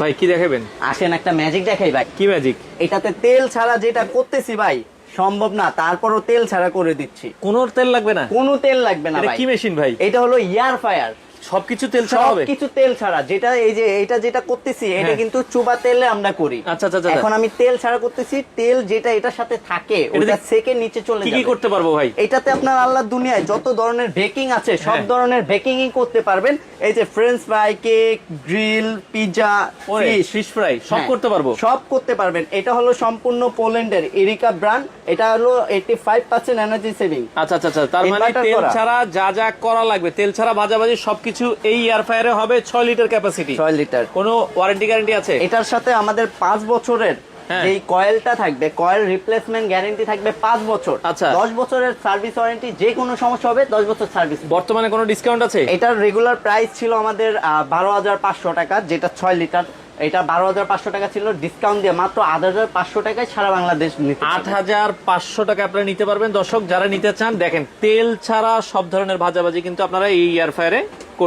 ভাই কি দেখাবেন? আসেন একটা ম্যাজিক দেখাই ভাই। কি ম্যাজিক? এটাতে তেল ছাড়া যেটা করতেছি ভাই সম্ভব না, তারপরও তেল ছাড়া করে দিচ্ছি। কোনো তেল লাগবে না? কোনো তেল লাগবে না এটা ভাই। কি মেশিন ভাই? এটা হলো এয়ার ফায়ার। সবকিছু তেল ছাড়া হবে? সবকিছু তেল ছাড়া। যেটা এই যে এটা যেটা করতেছি এটা হ্যাঁ। কিন্তু চুবা তেলে আমরা করি। আচ্ছা আচ্ছা আচ্ছা। এখন আমি তেল ছাড়া করতেছি, তেল যেটা এটার সাথে থাকে ওটা সেকে নিচে চলে কি যাবে। কি করতে পারবো ভাই? এটাতে আপনার আল্লাহর দুনিয়ায় যত ধরনের বেকিং আছে সব হ্যাঁ। ধরনের বেকিংই করতে পারবেন। এই যে French fry, cake, grill, pizza, fish fry সব হ্যাঁ, করতে পারবো? সব করতে পারবেন। এটা হলো সম্পূর্ণ পোল্যান্ডের এরিকা ব্র্যান্ড। এটা হলো 85% এনার্জি সেভিং। আচ্ছা আচ্ছা আচ্ছা। তার মানে Inverter তেল করা। ছাড়া যা যা করা লাগবে, তেল ছাড়া ভাজাভাজি সবকিছু এই এয়ার ফায়ারে হবে। 6 লিটার ক্যাপাসিটি। 6 লিটার। কোনো ওয়ারেন্টি গ্যারান্টি আছে? এটার সাথে আমাদের 5 বছরের হ্যাঁ। যেই কয়েলটা থাকবে, কয়েল রিপ্লেসমেন্ট গ্যারান্টি থাকবে 5 বছর। আচ্ছা। 10 বছরের সার্ভিস ওয়ারেন্টি, যে কোনো সমস্যা হবে 10 বছর সার্ভিস। বর্তমানে কোনো ডিসকাউন্ট আছে? এটার রেগুলার প্রাইস ছিল আমাদের 12,500 টাকা, যেটা 6 লিটার। এটা 12,500 টাকা ছিল, ডিসকাউন্ট দিয়ে মাত্র 8,500 টাকায় সারা বাংলাদেশ নিতে পারবেন। 8,500 টাকা আপনারা নিতে পারবেন। দর্শক যারা নিতে চান, দেখেন তেল ছাড়া সব ধরনের ভাজাভাজি কিন্তু আপনারা এই এয়ার ফায়ারে